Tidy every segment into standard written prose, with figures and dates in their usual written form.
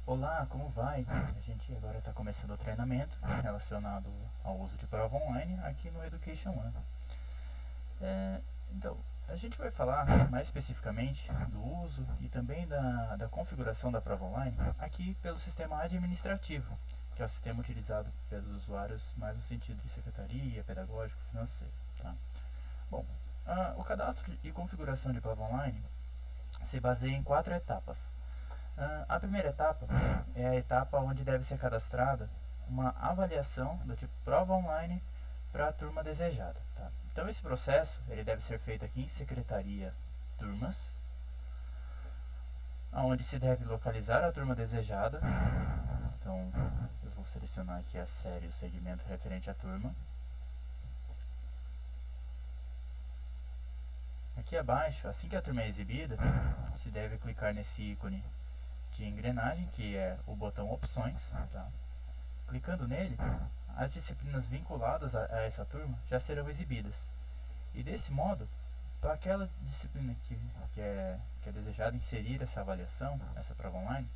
Olá, como vai? A gente agora está começando o treinamento relacionado ao uso de prova online aqui no Education One. Então, a gente vai falar mais especificamente do uso e também da configuração da prova online aqui pelo sistema administrativo, que é o sistema utilizado pelos usuários mais no sentido de secretaria, pedagógico, financeiro. Tá? Bom, o cadastro e configuração de prova online se baseia em 4 etapas. A primeira etapa é a etapa onde deve ser cadastrada uma avaliação do tipo prova online para a turma desejada. Tá? Então esse processo ele deve ser feito aqui em Secretaria Turmas, onde se deve localizar a turma desejada. Então eu vou selecionar aqui a série e o segmento referente à turma. Aqui abaixo, assim que a turma é exibida, se deve clicar nesse ícone de engrenagem, que é o botão opções. Tá? Clicando nele, as disciplinas vinculadas a essa turma já serão exibidas. E desse modo, para aquela disciplina que é desejada inserir essa avaliação, essa prova online,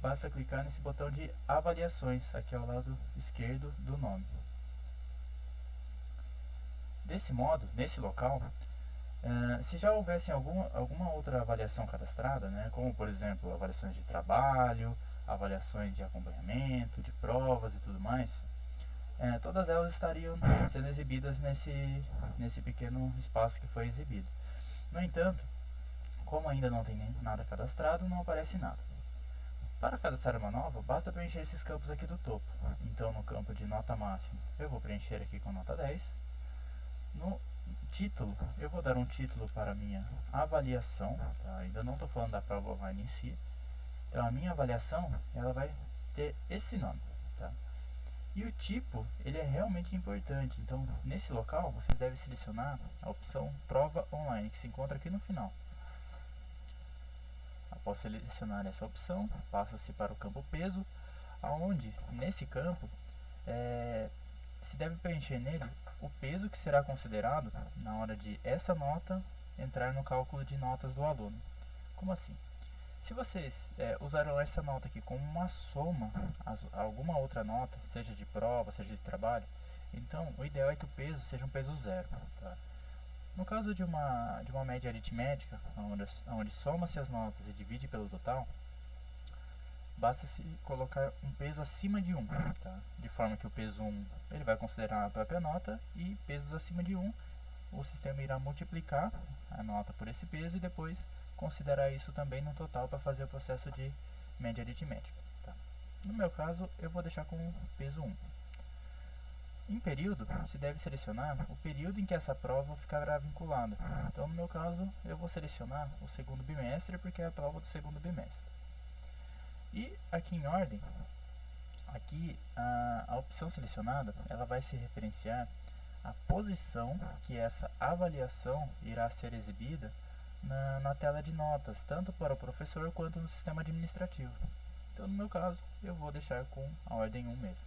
basta clicar nesse botão de avaliações, aqui ao lado esquerdo do nome. Desse modo, nesse local, se já houvesse alguma outra avaliação cadastrada, né, como por exemplo avaliações de trabalho, avaliações de acompanhamento, de provas e tudo mais, todas elas estariam sendo exibidas nesse pequeno espaço que foi exibido. No entanto, como ainda não tem nada cadastrado, não aparece nada. Para cadastrar uma nova, basta preencher esses campos aqui do topo. Então no campo de nota máxima, eu vou preencher aqui com nota 10. No título, eu vou dar um título para a minha avaliação, tá? Ainda não estou falando da prova online em si. Então a minha avaliação, ela vai ter esse nome, tá? E o tipo, ele é realmente importante. Então nesse local, você deve selecionar a opção prova online, que se encontra aqui no final. Após selecionar essa opção, passa-se para o campo peso, aonde nesse campo se deve preencher nele o peso que será considerado na hora de essa nota entrar no cálculo de notas do aluno. Como assim? Se vocês usaram essa nota aqui como uma soma a alguma outra nota, seja de prova, seja de trabalho, então o ideal é que o peso seja um peso zero. Tá? No caso de uma média aritmética, onde soma-se as notas e divide pelo total, basta-se colocar um peso acima de 1, tá? De forma que o peso 1 ele vai considerar a própria nota e pesos acima de 1, o sistema irá multiplicar a nota por esse peso e depois considerar isso também no total para fazer o processo de média aritmética. Tá? No meu caso, eu vou deixar com peso 1. Em período, se deve selecionar o período em que essa prova ficará vinculada. Então, no meu caso, eu vou selecionar o segundo bimestre, porque é a prova do segundo bimestre. E aqui em ordem, aqui a opção selecionada, ela vai se referenciar à posição que essa avaliação irá ser exibida na tela de notas, tanto para o professor quanto no sistema administrativo. Então, no meu caso, eu vou deixar com a ordem 1 mesmo.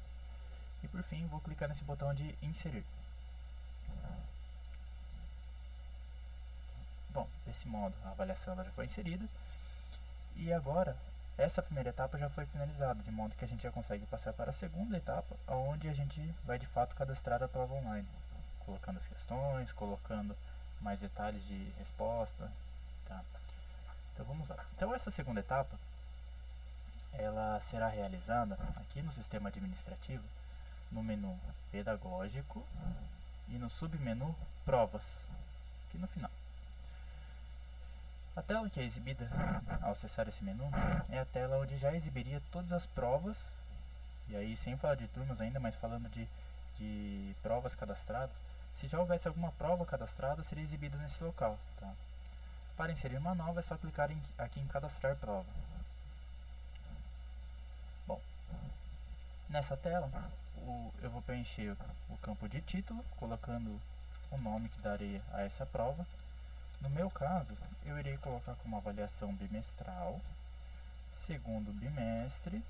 E por fim, vou clicar nesse botão de inserir. Bom, desse modo, a avaliação ela já foi inserida. E agora, essa primeira etapa já foi finalizada, de modo que a gente já consegue passar para a segunda etapa, onde a gente vai de fato cadastrar a prova online, colocando as questões, colocando mais detalhes de resposta. Tá? Então vamos lá. Então essa segunda etapa, ela será realizada aqui no sistema administrativo, no menu pedagógico e no submenu provas, aqui no final. A tela que é exibida ao acessar esse menu é a tela onde já exibiria todas as provas, e aí sem falar de turmas ainda, mas falando de provas cadastradas. Se já houvesse alguma prova cadastrada, seria exibida nesse local. Tá? Para inserir uma nova é só clicar aqui em cadastrar prova. Bom, nessa tela eu vou preencher o campo de título, colocando o nome que darei a essa prova. No meu caso, eu irei colocar como avaliação bimestral, segundo bimestre.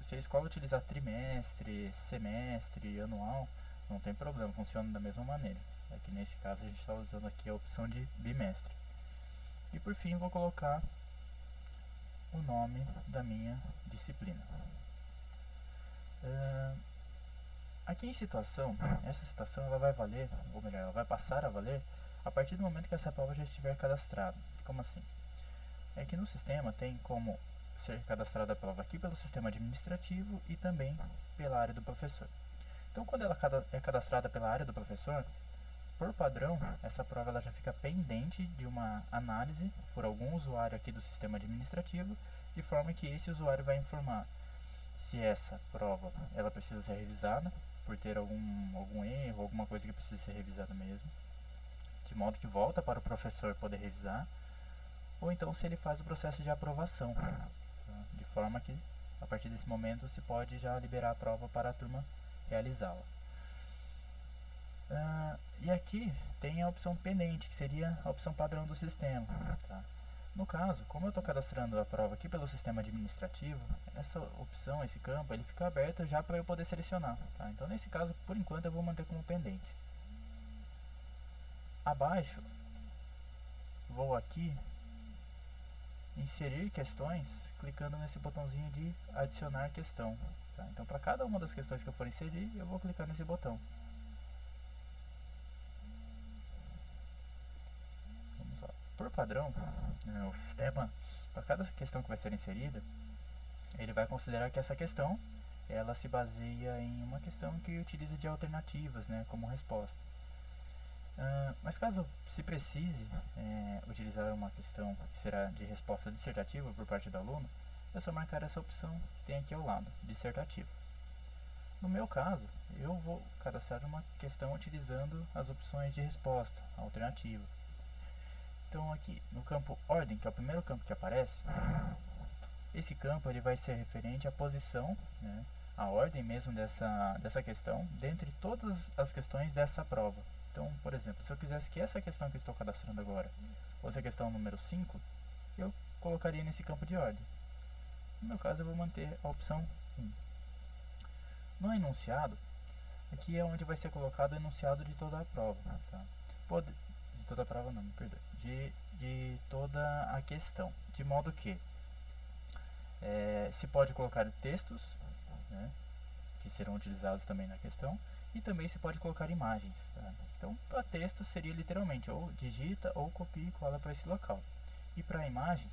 Se a escola utilizar trimestre, semestre, anual, não tem problema, funciona da mesma maneira. Aqui nesse caso a gente está usando aqui a opção de bimestre. E por fim vou colocar o nome da minha disciplina. Aqui em situação, essa situação ela vai valer, ou melhor, ela vai passar a valer a partir do momento que essa prova já estiver cadastrada. Como assim? É que no sistema tem como ser cadastrada a prova aqui pelo sistema administrativo e também pela área do professor. Então, quando ela é cadastrada pela área do professor, por padrão, essa prova ela já fica pendente de uma análise por algum usuário aqui do sistema administrativo, de forma que esse usuário vai informar se essa prova ela precisa ser revisada, por ter algum erro, alguma coisa que precisa ser revisada mesmo, de modo que volta para o professor poder revisar, ou então se ele faz o processo de aprovação, tá? De forma que a partir desse momento se pode já liberar a prova para a turma realizá-la. E aqui tem a opção pendente, que seria a opção padrão do sistema, tá? No caso, como eu estou cadastrando a prova aqui pelo sistema administrativo, essa opção, esse campo, ele fica aberto já para eu poder selecionar, tá? Então nesse caso, por enquanto, eu vou manter como pendente. Abaixo, vou aqui inserir questões, clicando nesse botãozinho de adicionar questão, tá? Então para cada uma das questões que eu for inserir, eu vou clicar nesse botão. Vamos lá. Por padrão, o sistema, para cada questão que vai ser inserida, ele vai considerar que essa questão ela se baseia em uma questão que utiliza de alternativas, né, como resposta. Mas caso se precise utilizar uma questão que será de resposta dissertativa por parte do aluno, é só marcar essa opção que tem aqui ao lado, dissertativa. No meu caso, eu vou cadastrar uma questão utilizando as opções de resposta, alternativa. Então aqui, no campo ordem, que é o primeiro campo que aparece, esse campo ele vai ser referente à posição, né, a ordem mesmo dessa questão, dentre todas as questões dessa prova. Então, por exemplo, se eu quisesse que essa questão que eu estou cadastrando agora fosse a questão número 5, eu colocaria nesse campo de ordem. No meu caso, eu vou manter a opção 1. No enunciado, aqui é onde vai ser colocado o enunciado de toda a prova. Tá? De toda a prova não, perdão. De toda a questão. De modo que se pode colocar textos, né, que serão utilizados também na questão, e também se pode colocar imagens. Tá? Então, para texto seria literalmente ou digita ou copia e cola para esse local. E para imagens,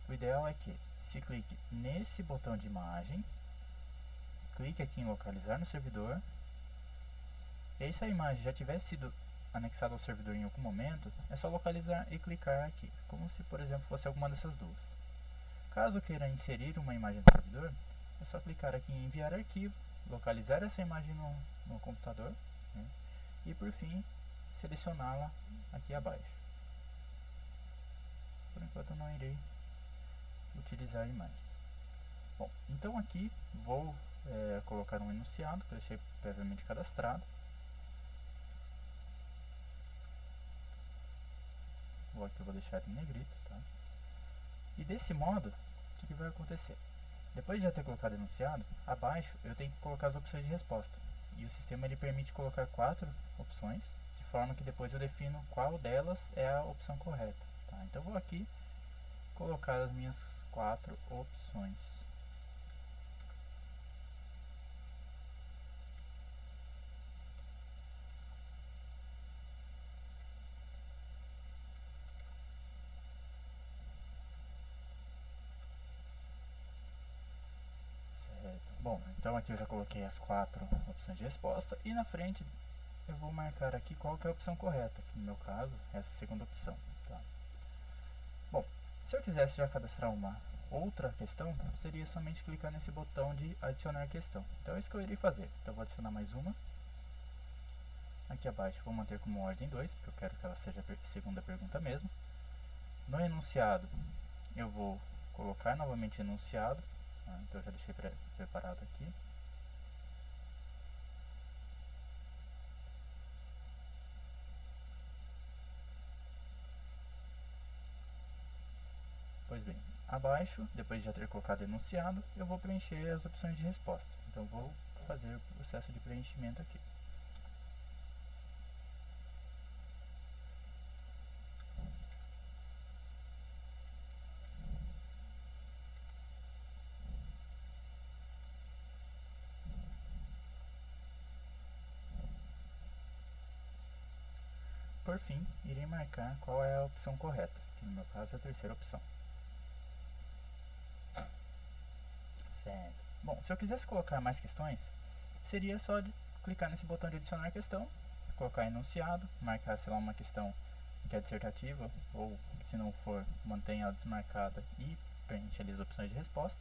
o ideal é que se clique nesse botão de imagem, clique aqui em localizar no servidor, e se a imagem já tiver sido anexada ao servidor em algum momento, é só localizar e clicar aqui, como se, por exemplo, fosse alguma dessas duas. Caso queira inserir uma imagem no servidor, é só clicar aqui em enviar arquivo, localizar essa imagem no computador, né, e por fim selecioná-la aqui abaixo. Por enquanto eu não irei utilizar a imagem. Bom, então aqui vou colocar um enunciado que eu deixei previamente cadastrado. Aqui eu vou deixar em negrito, tá? E desse modo, o que vai acontecer? Depois de já ter colocado o enunciado, abaixo eu tenho que colocar as opções de resposta. E o sistema ele permite colocar 4 opções, de forma que depois eu defino qual delas é a opção correta. Tá? Então eu vou aqui colocar as minhas 4 opções. Bom, então aqui eu já coloquei as 4 opções de resposta e na frente eu vou marcar aqui qual que é a opção correta, que no meu caso é essa segunda opção. Tá? Bom, se eu quisesse já cadastrar uma outra questão, seria somente clicar nesse botão de adicionar questão. Então é isso que eu irei fazer. Então eu vou adicionar mais uma. Aqui abaixo vou manter como ordem 2, porque eu quero que ela seja a segunda pergunta mesmo. No enunciado eu vou colocar novamente enunciado. Então eu já deixei preparado aqui. Pois bem, abaixo, depois de já ter colocado enunciado, eu vou preencher as opções de resposta. Então vou fazer o processo de preenchimento aqui. por fim, irei marcar qual é a opção correta, que no meu caso é a terceira opção. Certo. Bom, se eu quisesse colocar mais questões, seria só clicar nesse botão de adicionar questão, colocar enunciado, marcar, sei lá, uma questão que é dissertativa, ou se não for, mantenha ela desmarcada e preenche ali as opções de resposta.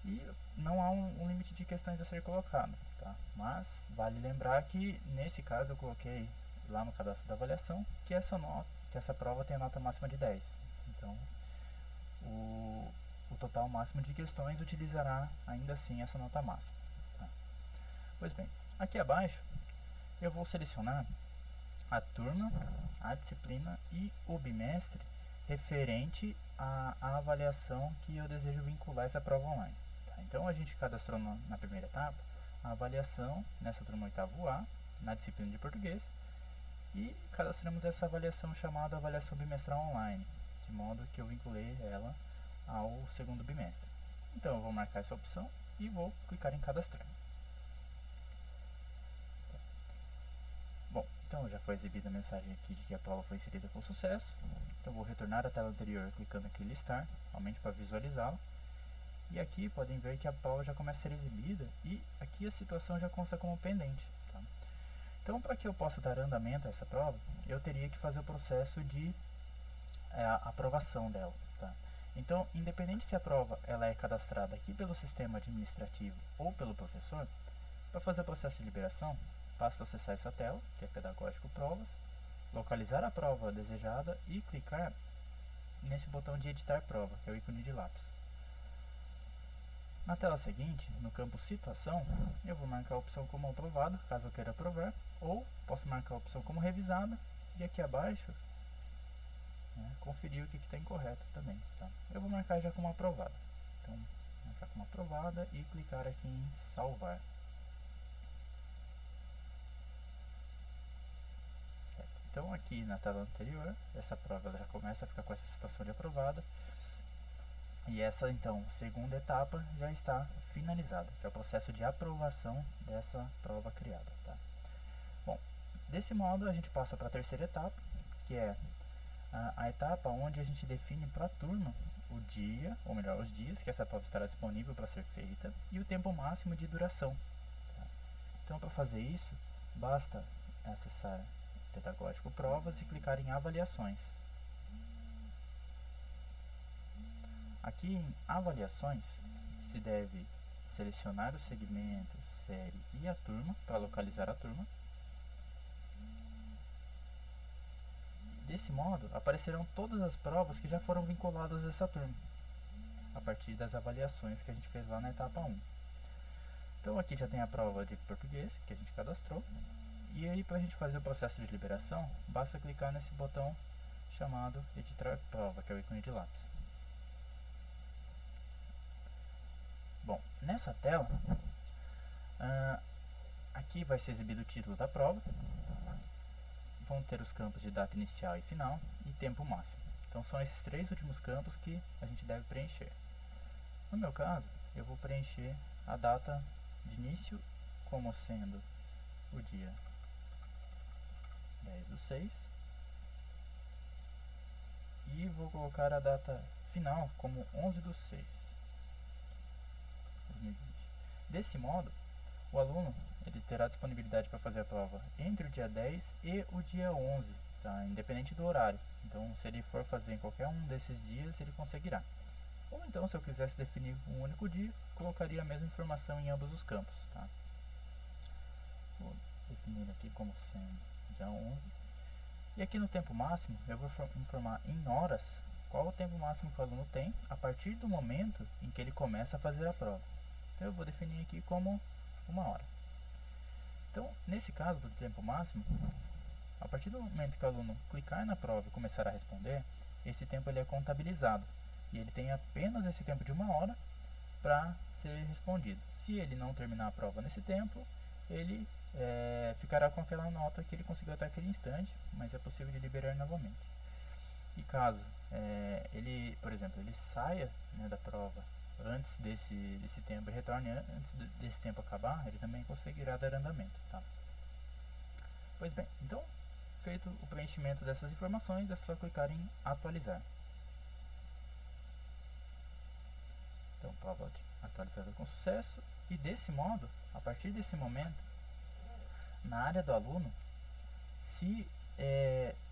E não há um limite de questões a ser colocado, tá? Mas vale lembrar que nesse caso eu coloquei lá no cadastro da avaliação que essa prova tem a nota máxima de 10. Então o total máximo de questões utilizará ainda assim essa nota máxima, tá? Pois bem, aqui abaixo eu vou selecionar a turma, a disciplina e o bimestre referente à avaliação que eu desejo vincular essa prova online. Então a gente cadastrou na primeira etapa a avaliação nessa turma oitavo A, na disciplina de português, e cadastramos essa avaliação chamada avaliação bimestral online, de modo que eu vinculei ela ao segundo bimestre. Então eu vou marcar essa opção e vou clicar em cadastrar. Bom, então já foi exibida a mensagem aqui de que a prova foi inserida com sucesso. Então vou retornar à tela anterior clicando aqui em listar, somente para visualizá-la. E aqui podem ver que a prova já começa a ser exibida e aqui a situação já consta como pendente, tá? Então, para que eu possa dar andamento a essa prova, eu teria que fazer o processo de aprovação dela, tá? Então, independente se a prova ela é cadastrada aqui pelo sistema administrativo ou pelo professor, para fazer o processo de liberação, basta acessar essa tela, que é Pedagógico Provas, localizar a prova desejada e clicar nesse botão de editar prova, que é o ícone de lápis. Na tela seguinte, no campo situação, eu vou marcar a opção como aprovada, caso eu queira aprovar, ou posso marcar a opção como revisada, e aqui abaixo, conferir o que está incorreto também, tá? Eu vou marcar já como aprovada. Então, marcar como aprovada e clicar aqui em salvar. Certo. Então, aqui na tela anterior, essa prova ela já começa a ficar com essa situação de aprovada. E essa, então, segunda etapa já está finalizada, que é o processo de aprovação dessa prova criada, tá? Bom, desse modo a gente passa para a terceira etapa, que é a etapa onde a gente define para a turma o dia, ou melhor, os dias que essa prova estará disponível para ser feita e o tempo máximo de duração, tá? Então, para fazer isso, basta acessar Pedagógico Provas e clicar em Avaliações. Aqui em Avaliações, se deve selecionar o segmento, série e a turma para localizar a turma. Desse modo, aparecerão todas as provas que já foram vinculadas a essa turma, a partir das avaliações que a gente fez lá na etapa 1. Então aqui já tem a prova de português, que a gente cadastrou. E aí, para a gente fazer o processo de liberação, basta clicar nesse botão chamado Editar Prova, que é o ícone de lápis. Bom, nessa tela, aqui vai ser exibido o título da prova, vão ter os campos de data inicial e final e tempo máximo. Então são esses três últimos campos que a gente deve preencher. No meu caso, eu vou preencher a data de início como sendo o dia 10/6 e vou colocar a data final como 11/6. 2020. Desse modo, o aluno ele terá disponibilidade para fazer a prova entre o dia 10 e o dia 11, tá? Independente do horário. Então, se ele for fazer em qualquer um desses dias, ele conseguirá. Ou então, se eu quisesse definir um único dia, colocaria a mesma informação em ambos os campos, tá? Vou definir aqui como sendo dia 11. E aqui no tempo máximo, eu vou informar em horas qual o tempo máximo que o aluno tem a partir do momento em que ele começa a fazer a prova. Então, eu vou definir aqui como 1 hora. Então, nesse caso do tempo máximo, a partir do momento que o aluno clicar na prova e começar a responder, esse tempo ele é contabilizado. E ele tem apenas esse tempo de 1 hora para ser respondido. Se ele não terminar a prova nesse tempo, ele ficará com aquela nota que ele conseguiu até aquele instante, mas é possível de liberar novamente. E caso ele, por exemplo, ele saia, né, da prova antes desse tempo e retorne antes desse tempo acabar, ele também conseguirá dar andamento, tá? Pois bem, então feito o preenchimento dessas informações, é só clicar em atualizar. Então, prova atualizada com sucesso. E desse modo, a partir desse momento, na área do aluno, se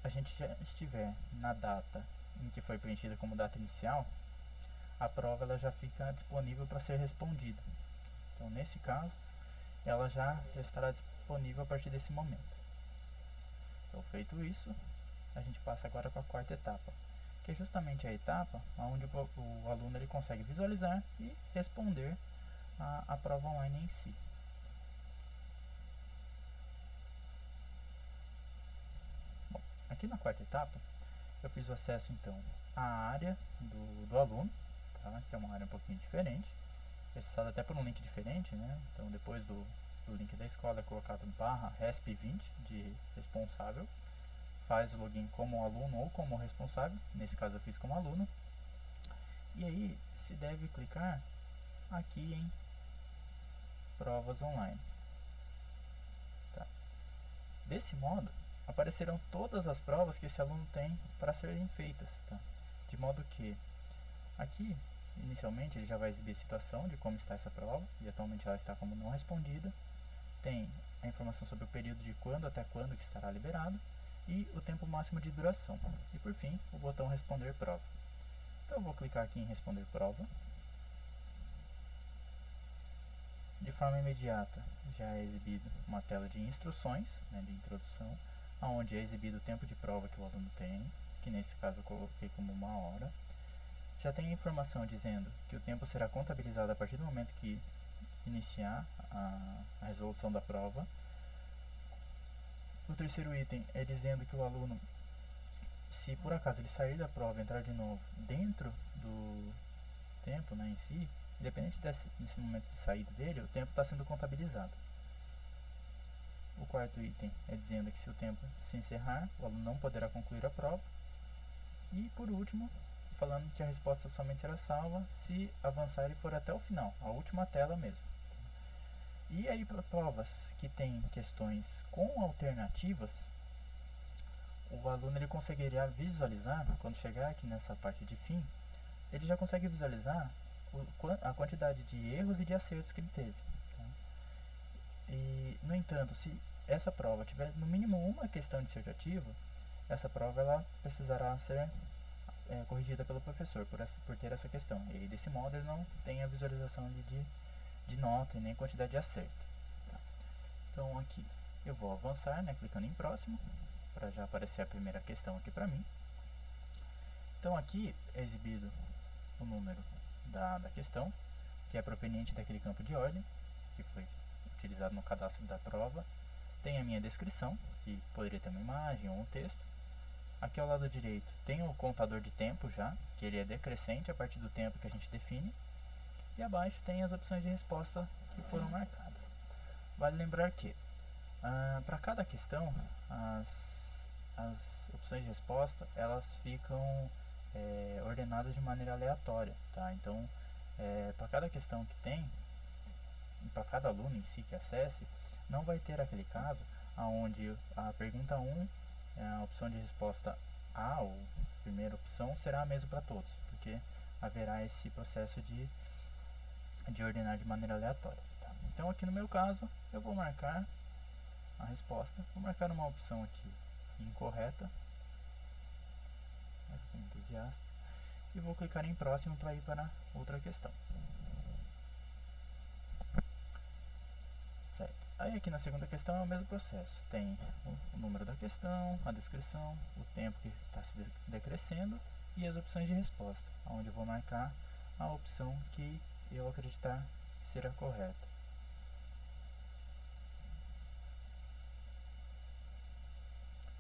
a gente já estiver na data em que foi preenchida como data inicial, a prova ela já fica disponível para ser respondida. Então, nesse caso, ela já estará disponível a partir desse momento. Então, feito isso, a gente passa agora para a quarta etapa, que é justamente a etapa onde o aluno ele consegue visualizar e responder a prova online em si. Bom, aqui na quarta etapa, eu fiz o acesso então à área do aluno, tá? Que é uma área um pouquinho diferente, acessada até por um link diferente, né? Então, depois do link da escola é colocado /resp20 de responsável, faz o login como aluno ou como responsável, nesse caso eu fiz como aluno, e aí se deve clicar aqui em provas online. Tá. Desse modo, aparecerão todas as provas que esse aluno tem para serem feitas, tá? De modo que aqui, inicialmente, ele já vai exibir a situação de como está essa prova, e atualmente ela está como não respondida. Tem a informação sobre o período de quando até quando que estará liberado e o tempo máximo de duração. E por fim, o botão responder prova. Então eu vou clicar aqui em responder prova. De forma imediata já é exibido uma tela de instruções, né, de introdução, onde é exibido o tempo de prova que o aluno tem, que nesse caso eu coloquei como 1 hora. Já tem a informação dizendo que o tempo será contabilizado a partir do momento que iniciar a resolução da prova. O terceiro item é dizendo que o aluno, se por acaso ele sair da prova e entrar de novo dentro do tempo, né, em si, independente desse momento de saída dele, o tempo está sendo contabilizado. O quarto item é dizendo que se o tempo se encerrar, o aluno não poderá concluir a prova. E por último, falando que a resposta somente será salva se avançar e for até o final, a última tela mesmo. E aí, para provas que tem questões com alternativas, o aluno ele conseguiria visualizar, quando chegar aqui nessa parte de fim, ele já consegue visualizar a quantidade de erros e de acertos que ele teve. Tá? E, no entanto, se essa prova tiver no mínimo uma questão dissertativa, essa prova ela precisará ser corrigida pelo professor por ter essa questão. E aí, desse modo, ele não tem a visualização de nota e nem quantidade de acerto. Tá? Então, aqui eu vou avançar, né, clicando em próximo, para já aparecer a primeira questão aqui para mim. Então, aqui é exibido o número da questão, que é proveniente daquele campo de ordem, que foi utilizado no cadastro da prova. Tem a minha descrição, que poderia ter uma imagem ou um texto. Aqui ao lado direito tem o contador de tempo já, que ele é decrescente a partir do tempo que a gente define. E abaixo tem as opções de resposta que foram marcadas. Vale lembrar que, para cada questão, as opções de resposta elas ficam ordenadas de maneira aleatória. Tá? Então, para cada questão que tem, para cada aluno em si que acesse, não vai ter aquele caso onde a pergunta 1, a opção de resposta A, ou primeira opção, será a mesma para todos, porque haverá esse processo de ordenar de maneira aleatória. Tá? Então, aqui no meu caso, eu vou marcar a resposta, vou marcar uma opção aqui incorreta, entusiasta, e vou clicar em próximo para ir para outra questão. Certo. Aí aqui na segunda questão é o mesmo processo, tem o número da questão, a descrição, o tempo que está se decrescendo e as opções de resposta, onde eu vou marcar a opção que eu acreditar ser a correta.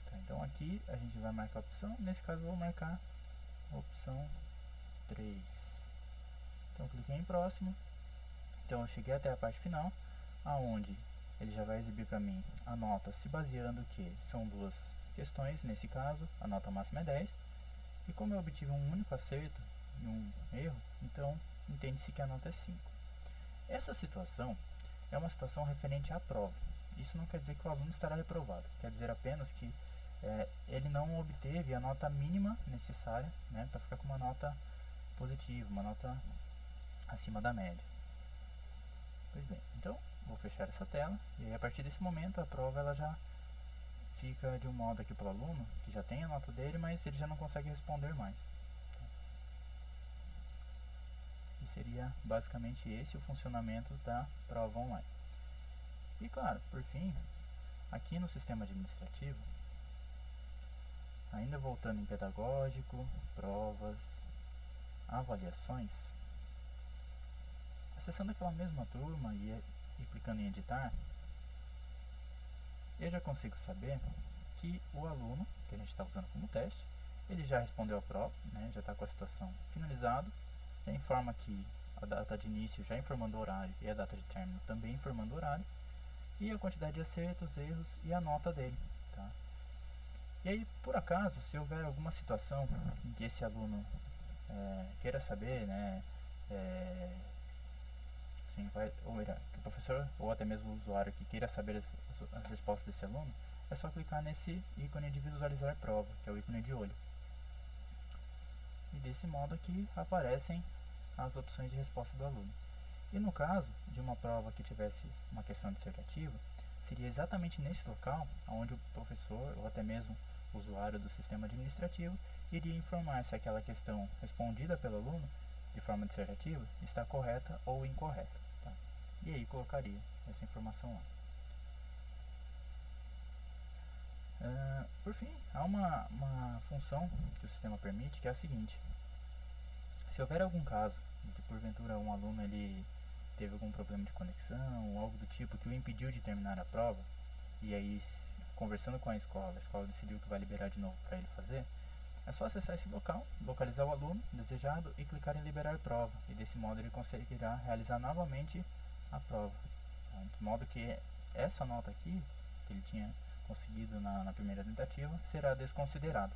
Tá, então aqui a gente vai marcar a opção, nesse caso eu vou marcar a opção 3. Então cliquei em próximo. Então eu cheguei até a parte final, aonde ele já vai exibir para mim a nota se baseando que são duas questões, nesse caso a nota máxima é 10, e como eu obtive um único acerto e um erro, então entende-se que a nota é 5. Essa situação é uma situação referente à prova. Isso não quer dizer que o aluno estará reprovado, quer dizer apenas que ele não obteve a nota mínima necessária, né, para ficar com uma nota positiva, uma nota acima da média. Pois bem, então vou fechar essa tela e aí, a partir desse momento a prova ela já fica de um modo aqui para o aluno que já tem a nota dele, mas ele já não consegue responder mais. E seria basicamente esse o funcionamento da prova online. E claro, por fim, aqui no sistema administrativo, ainda voltando em pedagógico, provas, avaliações, acessando aquela mesma turma e clicando em editar, eu já consigo saber que o aluno, que a gente está usando como teste, ele já respondeu a prova, né, já está com a situação finalizada, já informa que a data de início já informando o horário e a data de término também informando o horário, e a quantidade de acertos, erros e a nota dele. Tá? E aí, por acaso, se houver alguma situação em que esse aluno queira saber, né, assim, que o professor ou até mesmo o usuário que queira saber as respostas desse aluno, é só clicar nesse ícone de visualizar prova, que é o ícone de olho. E desse modo aqui aparecem as opções de resposta do aluno. E no caso de uma prova que tivesse uma questão dissertativa, seria exatamente nesse local onde o professor ou até mesmo o usuário do sistema administrativo iria informar se aquela questão respondida pelo aluno de forma dissertativa está correta ou incorreta. Tá? E aí colocaria essa informação lá. Por fim, há uma função que o sistema permite, que é a seguinte: se houver algum caso em que porventura um aluno ele teve algum problema de conexão ou algo do tipo que o impediu de terminar a prova, e aí conversando com a escola decidiu que vai liberar de novo para ele fazer, é só acessar esse local, localizar o aluno desejado e clicar em liberar prova, e desse modo ele conseguirá realizar novamente a prova, tá? De modo que essa nota aqui, que ele tinha conseguido na primeira tentativa, será desconsiderada.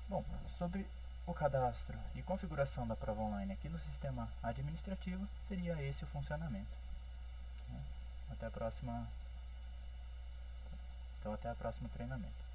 Bom, sobre o cadastro e configuração da prova online aqui no sistema administrativo, seria esse o funcionamento. Até a próxima. Então, até o próximo treinamento.